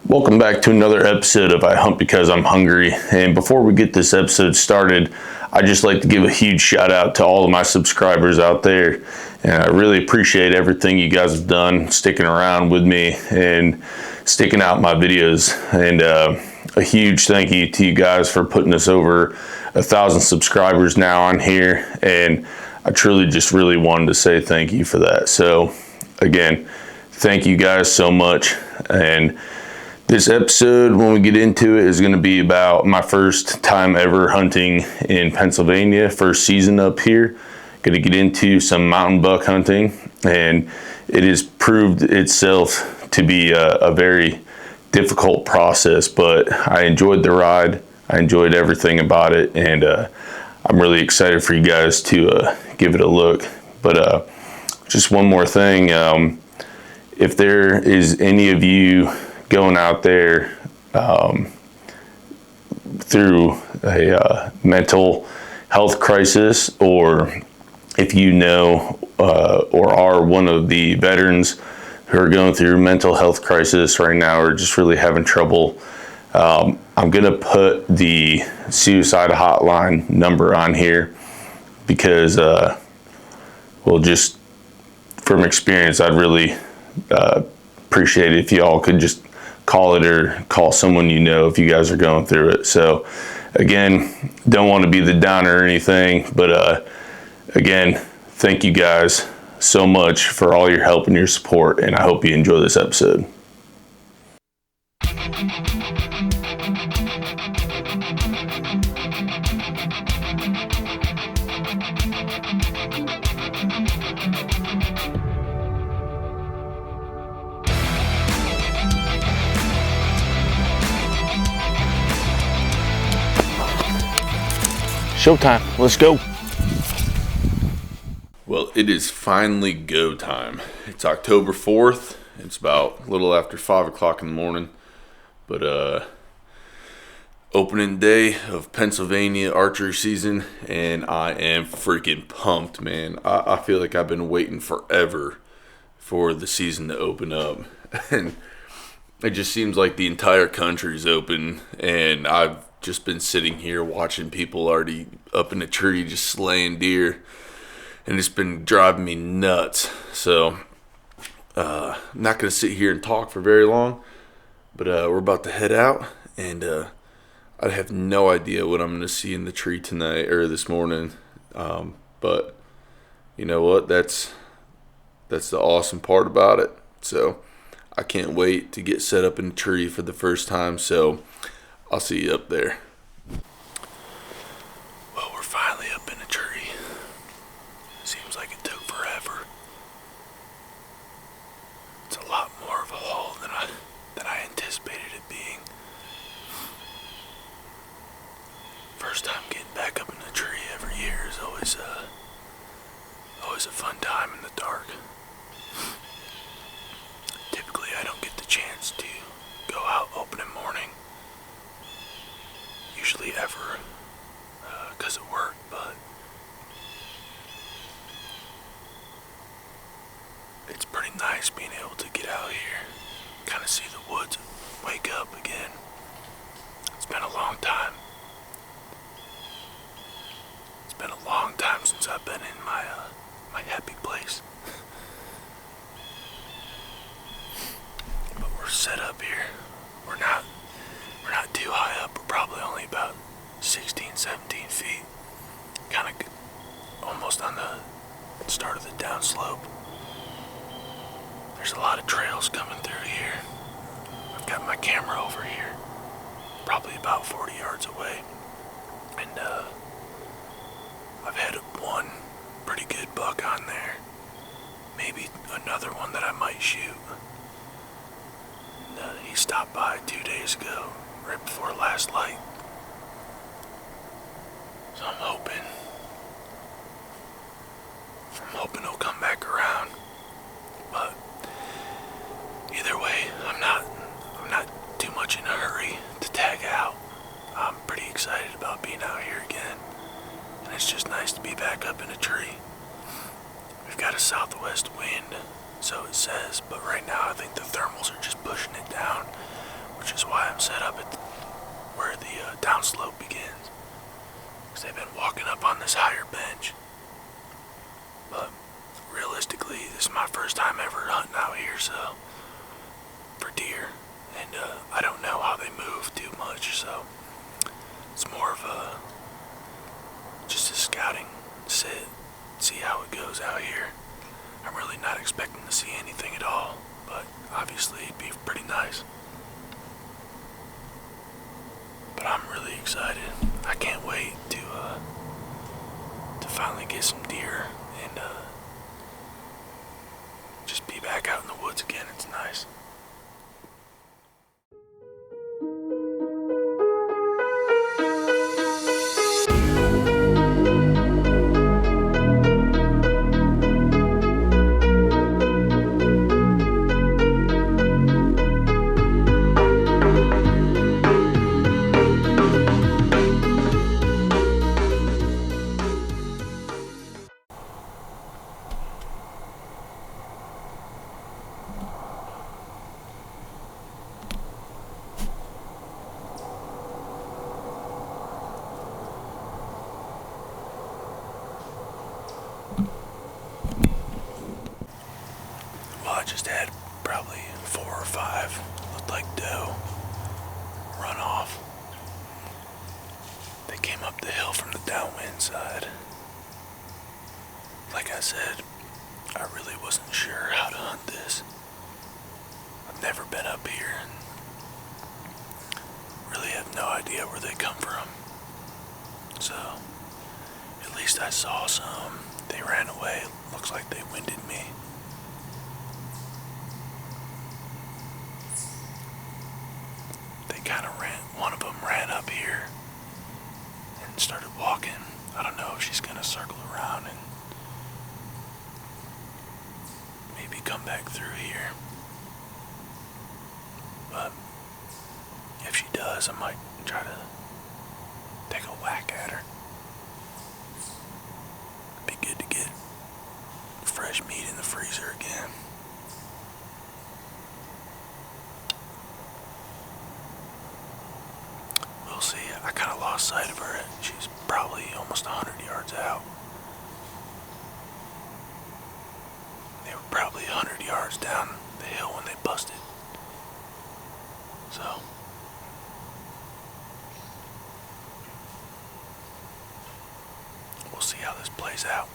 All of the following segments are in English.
Welcome back to another episode of I Hunt Because I'm Hungry. And before we get this episode started, I'd just like to give a huge shout out to all of my subscribers out there. And I really appreciate everything you guys have done, sticking around with me and sticking out my videos. And a huge thank you to you guys for putting us over 1,000 subscribers now on here. And I truly just really wanted to say thank you for that. So again, thank you guys so much. And this episode, when we get into it, is going to be about my first time ever hunting in Pennsylvania, first season up here. Going to get into some mountain buck hunting, and it has proved itself to be a very difficult process, but I enjoyed the ride. I enjoyed everything about it, and I'm really excited for you guys to give it a look. But just one more thing, if there is any of you going out there through a mental health crisis, or if you know or are one of the veterans who are going through mental health crisis right now, or just really having trouble, I'm gonna put the suicide hotline number on here because well, just from experience, I'd really appreciate it if you all could just call it or call someone you know if you guys are going through it. So again, don't want to be the downer or anything, but again, thank you guys so much for all your help and your support, and I hope you enjoy this episode. Showtime, let's go. Well, it is finally go time. It's October 4th. It's about a little after 5 o'clock in the morning. But opening day of Pennsylvania archery season, and I am freaking pumped, man. I feel like I've been waiting forever for the season to open up. And it just seems like the entire country's open, and I've just been sitting here watching people already up in the tree just slaying deer, and it's been driving me nuts. So I'm not going to sit here and talk for very long, but we're about to head out, and I have no idea what I'm going to see in the tree tonight or this morning, but you know what, that's the awesome part about it. So I can't wait to get set up in the tree for the first time. So I'll see you up there. Well, we're finally up in a tree. Seems like it took forever. It's a lot more of a haul than I anticipated it being. First time getting back up in the tree every year is always a fun time in the dark. Typically, I don't get the chance to go out opening morning. Usually ever, because of work, but it's pretty nice being able to get out here, kind of see the woods wake up again. It's been a long time. It's been a long time since I've been in my happy place. But we're set up here. We're not too high up. We're probably only about 16, 17 feet. Kind of almost on the start of the downslope. There's a lot of trails coming through here. I've got my camera over here, probably about 40 yards away. And I've had one pretty good buck on there. Maybe another one that I might shoot. And, he stopped by 2 days ago, right before last light. So I'm hoping he'll come back around. But either way, I'm not too much in a hurry to tag out. I'm pretty excited about being out here again, and it's just nice to be back up in a tree. We've got a southwest wind, so it says, but right now I think the thermals are just pushing it down, I'm set up at where the downslope begins, because they've been walking up on this higher bench. But realistically, this is my first time ever hunting out here, so for deer, and I don't know how they move too much, so it's more of just a scouting sit, see how it goes out here. I'm really not expecting to see anything at all, but obviously it'd be pretty nice. But I'm really excited. I can't wait to finally get some deer and just be back out in the woods again. It's nice. I just had probably 4 or 5, looked like doe, run off. They came up the hill from the downwind side. Like I said, I really wasn't sure how to hunt this. I've never been up here and really have no idea where they come from. So, at least I saw some. They ran away. Looks like they winded me. One of them ran up here and started walking. I don't know if she's gonna circle around and maybe come back through here. But if she does, I might try to take a whack at her. It'd be good to get fresh meat in the freezer again. We'll see. I kind of lost sight of her. She's probably almost 100 yards out. They were probably 100 yards down the hill when they busted. So, we'll see how this plays out.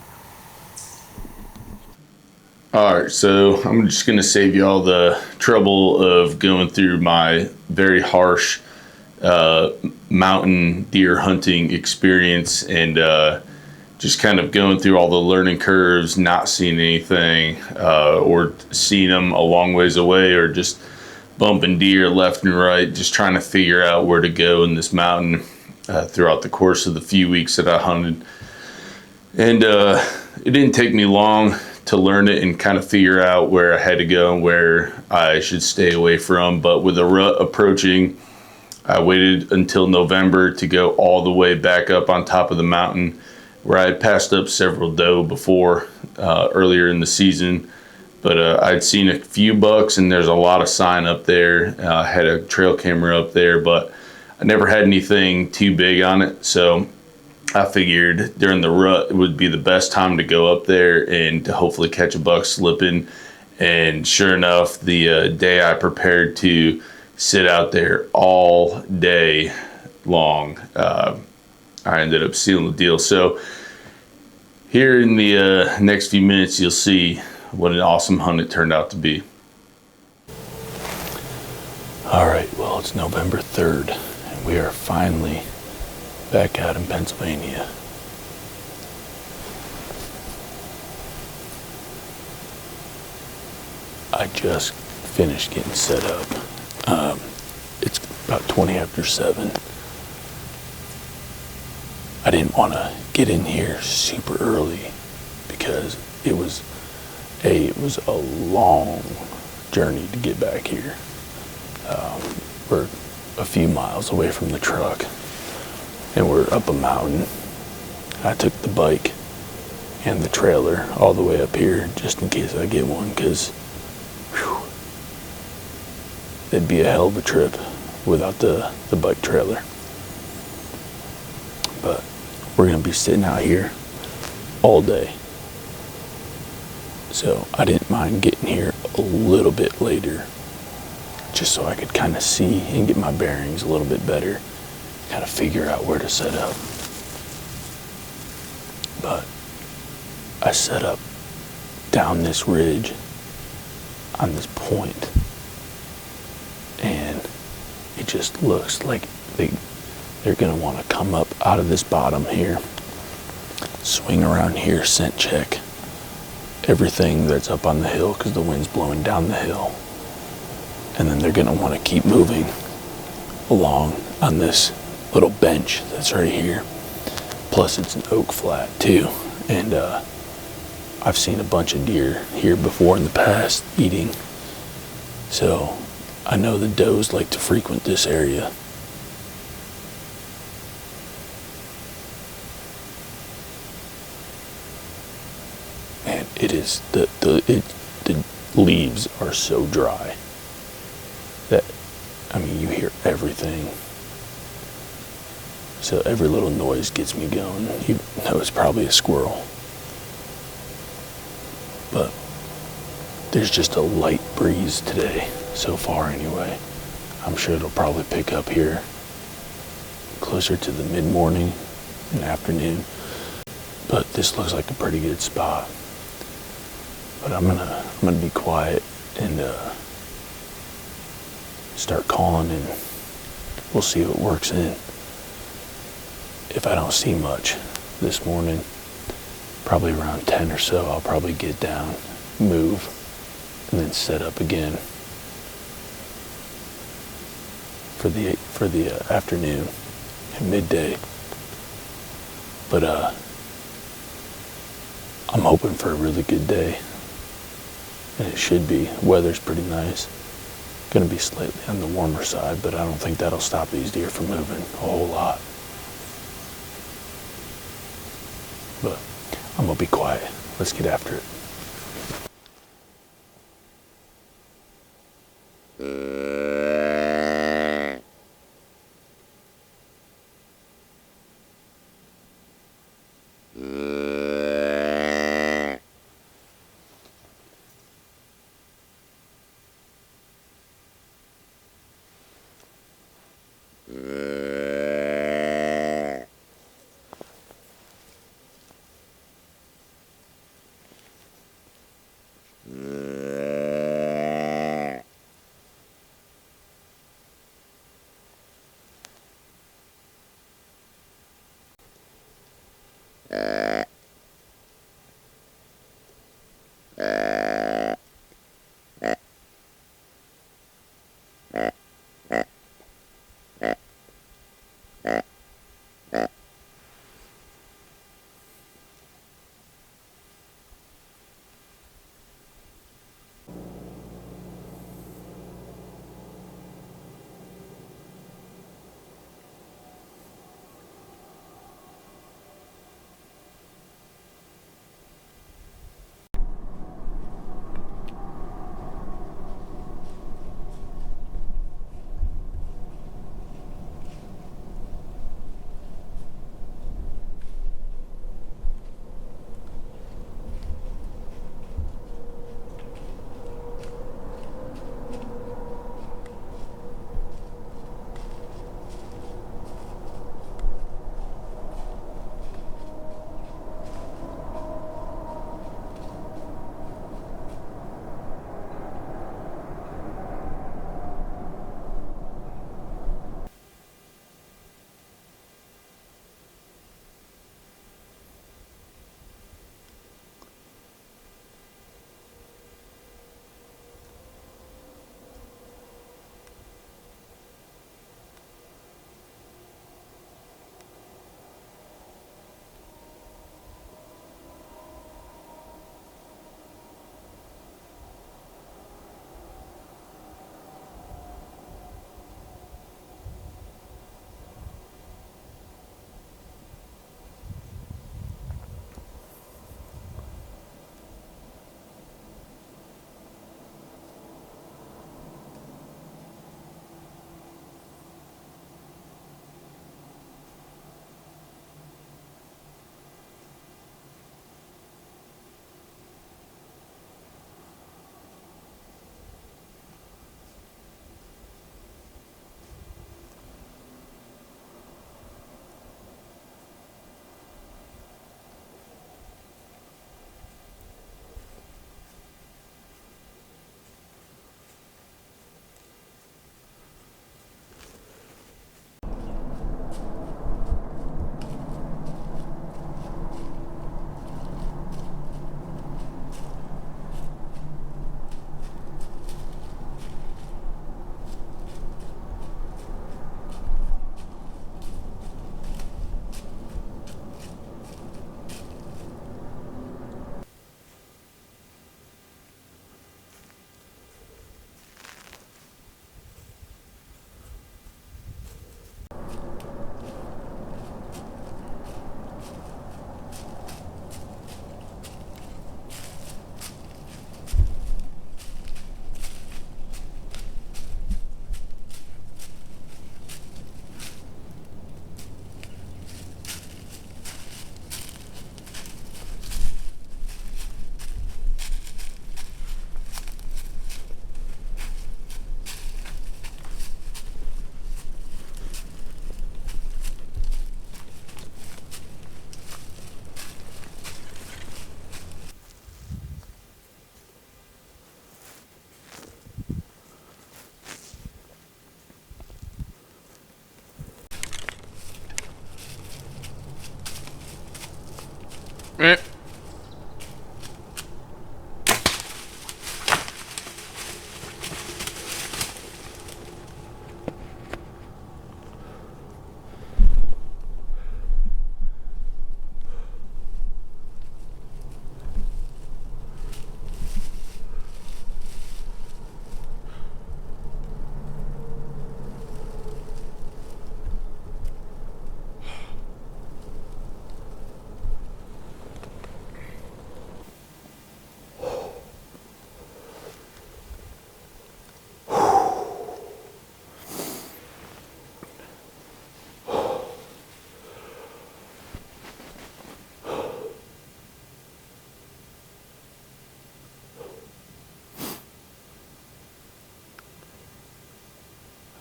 Alright, so I'm just going to save you all the trouble of going through my very harsh mountain deer hunting experience and just kind of going through all the learning curves, not seeing anything or seeing them a long ways away, or just bumping deer left and right, just trying to figure out where to go in this mountain throughout the course of the few weeks that I hunted. And it didn't take me long to learn it and kind of figure out where I had to go and where I should stay away from. But with the rut approaching, I waited until November to go all the way back up on top of the mountain, where I had passed up several doe before earlier in the season. But I'd seen a few bucks, and there's a lot of sign up there. I had a trail camera up there, but I never had anything too big on it. So I figured during the rut it would be the best time to go up there and to hopefully catch a buck slipping. And sure enough, the day I prepared to sit out there all day long, I ended up sealing the deal. So here in the next few minutes, you'll see what an awesome hunt it turned out to be. All right, well, it's November 3rd, and we are finally back out in Pennsylvania. I just finished getting set up. It's about 20 after 7. I didn't want to get in here super early because it was a long journey to get back here. We're a few miles away from the truck, and we're up a mountain. I took the bike and the trailer all the way up here just in case I get one, because it'd be a hell of a trip. without the bike trailer. But we're gonna be sitting out here all day. So I didn't mind getting here a little bit later, just so I could kind of see and get my bearings a little bit better, kind of figure out where to set up. But I set up down this ridge on this point, and it just looks like they're gonna want to come up out of this bottom here, swing around here, scent check everything that's up on the hill because the wind's blowing down the hill, and then they're gonna want to keep moving along on this little bench that's right here. Plus it's an oak flat too, and I've seen a bunch of deer here before in the past eating, so I know the does like to frequent this area. And it is the leaves are so dry that, I mean, you hear everything. So every little noise gets me going. You know it's probably a squirrel. But there's just a light breeze today, so far anyway. I'm sure it'll probably pick up here closer to the mid-morning and afternoon. But this looks like a pretty good spot. But I'm gonna be quiet and start calling, and we'll see what works in. If I don't see much this morning, probably around 10 or so, I'll probably get down, move, and then set up again for the afternoon and midday. But I'm hoping for a really good day, and it should be. Weather's pretty nice. Gonna be slightly on the warmer side, but I don't think that'll stop these deer from moving a whole lot. But I'm gonna be quiet. Let's get after it.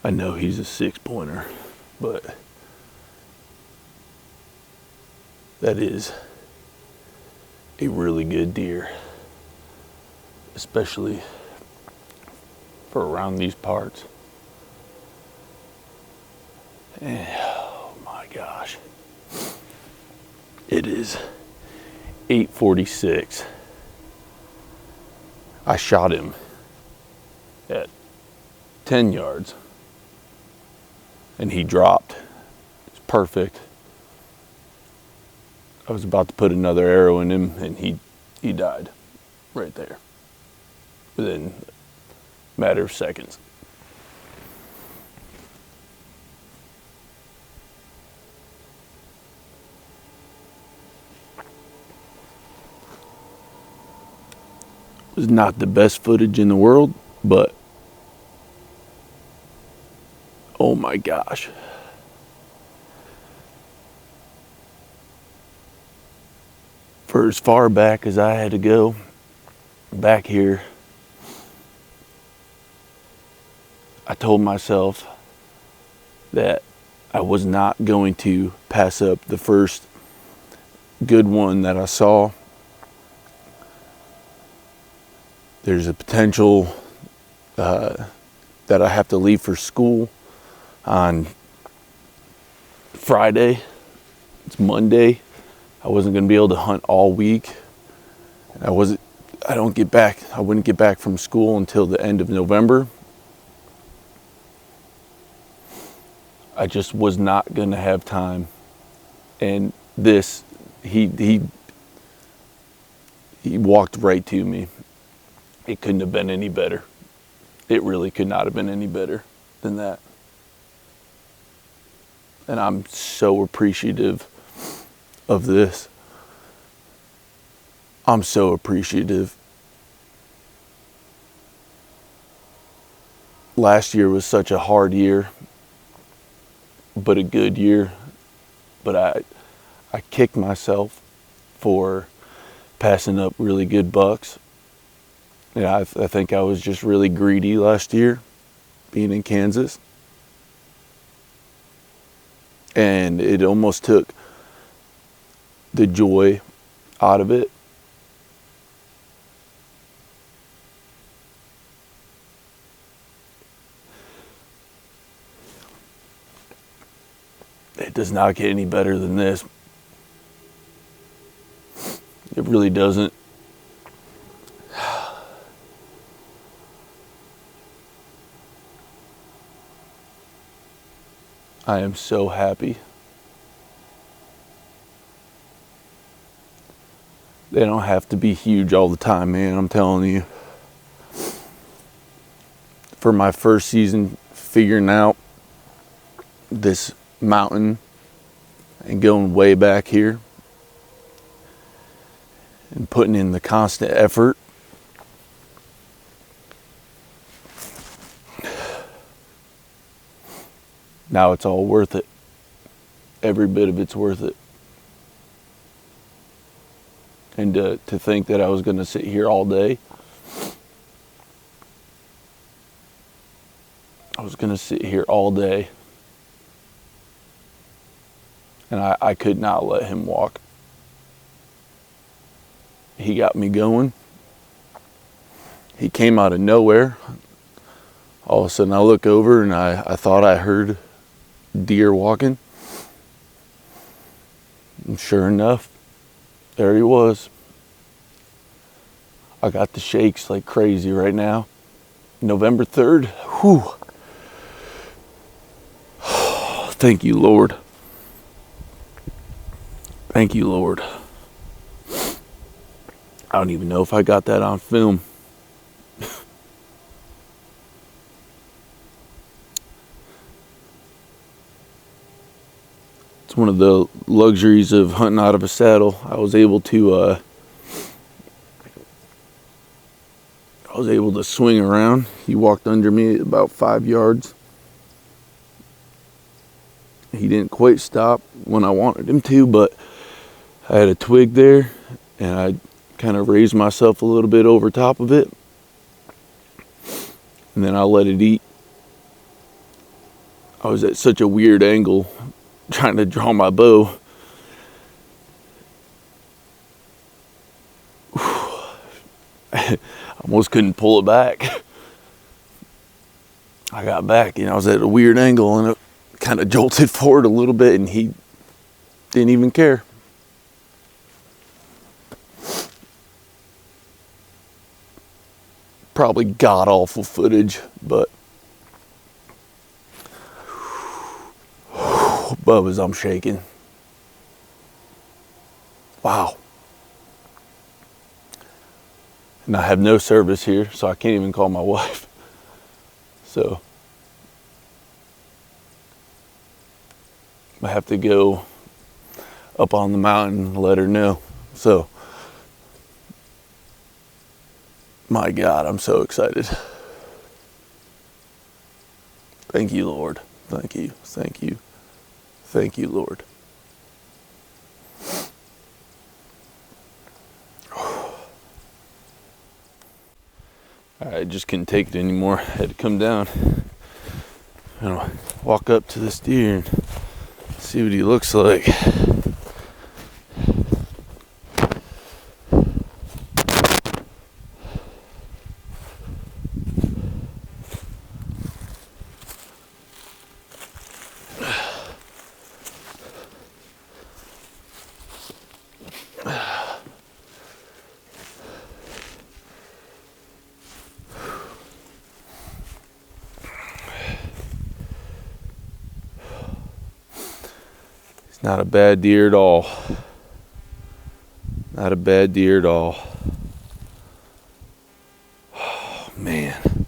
I know he's a 6-pointer, but that is a really good deer, especially for around these parts. And, oh my gosh. It is 8:46. I shot him at 10 yards and he dropped. It's perfect. I was about to put another arrow in him and he died right there within a matter of seconds. It was not the best footage in the world, but oh my gosh. For as far back as I had to go, back here, I told myself that I was not going to pass up the first good one that I saw. There's a potential that I have to leave for school on Friday. It's Monday. I wasn't going to be able to hunt all week. I wouldn't get back from school until the end of November. I just was not going to have time. And this, he walked right to me. It couldn't have been any better. It really could not have been any better than that. And I'm so appreciative of this. I'm so appreciative. Last year was such a hard year, but a good year. But I kicked myself for passing up really good bucks. Yeah, I think I was just really greedy last year, being in Kansas. And it almost took the joy out of it. It does not get any better than this. It really doesn't. I am so happy. They don't have to be huge all the time, man. I'm telling you. For my first season, figuring out this mountain and going way back here and putting in the constant effort, now it's all worth it. Every bit of it's worth it. And to think that I was going to sit here all day. I was going to sit here all day. And I could not let him walk. He got me going. He came out of nowhere. All of a sudden I look over and I thought I heard deer walking. And sure enough, there he was. I got the shakes like crazy right now. November 3rd. Whew. Thank you, Lord. Thank you, Lord. I don't even know if I got that on film. It's one of the luxuries of hunting out of a saddle. I was able to swing around. He walked under me at about 5 yards. He didn't quite stop when I wanted him to, but I had a twig there and I kind of raised myself a little bit over top of it. And then I let it eat. I was at such a weird angle trying to draw my bow. I almost couldn't pull it back. I got back, I was at a weird angle and it kind of jolted forward a little bit and he didn't even care. Probably god-awful footage, but Bubba's, I'm shaking. Wow. And I have no service here, so I can't even call my wife. So I have to go up on the mountain and let her know. So, my God, I'm so excited. Thank you, Lord. Thank you. Thank you. Thank you, Lord. I just couldn't take it anymore. I had to come down and walk up to this deer and see what he looks like. Not a bad deer at all. Not a bad deer at all. Oh, man.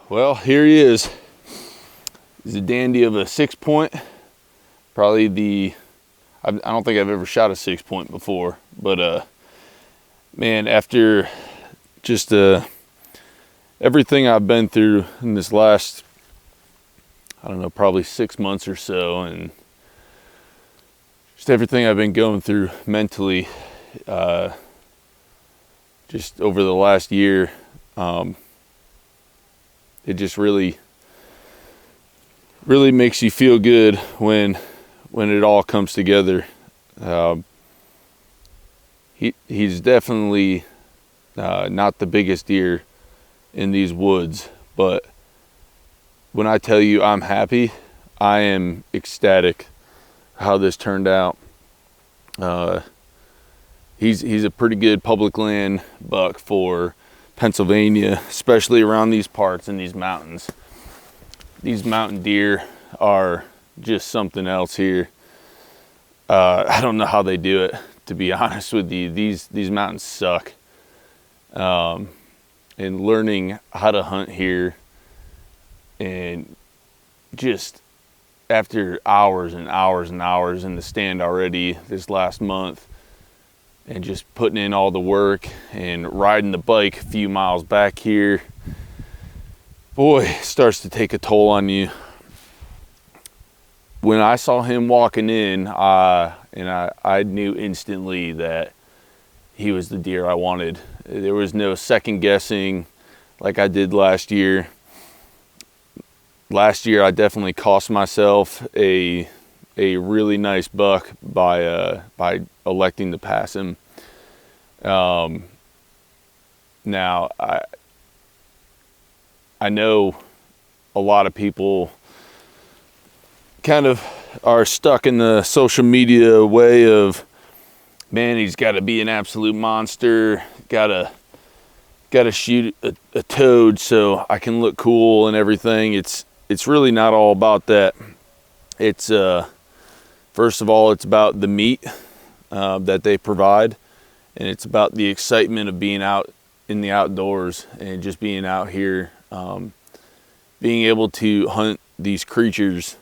Well, here he is. He's a dandy of a 6-point. Probably I don't think I've ever shot a 6-point before, but man, after just everything I've been through in this last, I don't know, probably 6 months or so, and just everything I've been going through mentally, just over the last year, it just really makes you feel good when it all comes together. He's definitely not the biggest deer in these woods, but when I tell you I'm happy, I am ecstatic how this turned out. He's a pretty good public land buck for Pennsylvania, especially around these parts in these mountains. These mountain deer are just something else here. I don't know how they do it, to be honest with you. These mountains suck. And learning how to hunt here, and just after hours and hours and hours in the stand already this last month, and just putting in all the work and riding the bike a few miles back here, boy, it starts to take a toll on you. When I saw him walking in, I knew instantly that he was the deer I wanted. There was no second guessing like I did last year. Last year, I definitely cost myself a really nice buck by electing to pass him. Now, I know a lot of people kind of are stuck in the social media way of, man, he's got to be an absolute monster, gotta shoot a toad so I can look cool and everything. It's really not all about that. It's first of all, it's about the meat that they provide, and it's about the excitement of being out in the outdoors and just being out here, being able to hunt these creatures.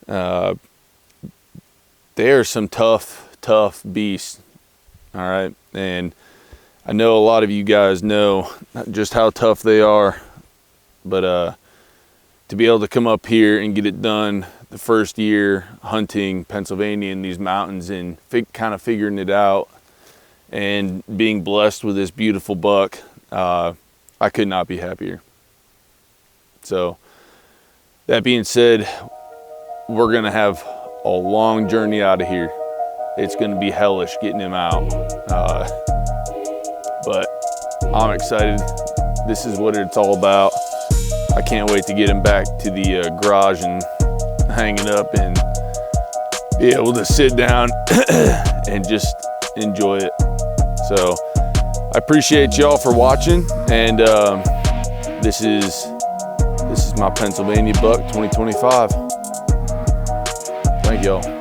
They are some tough beasts, all right? And I know a lot of you guys know just how tough they are, but to be able to come up here and get it done the first year hunting Pennsylvania in these mountains and kind of figuring it out and being blessed with this beautiful buck, I could not be happier. So that being said, we're gonna have a long journey out of here. It's gonna be hellish getting him out. But I'm excited. This is what it's all about. I can't wait to get him back to the garage and hang it up and be able to sit down and just enjoy it. So I appreciate y'all for watching, and this is my Pennsylvania buck 2025. Thank y'all.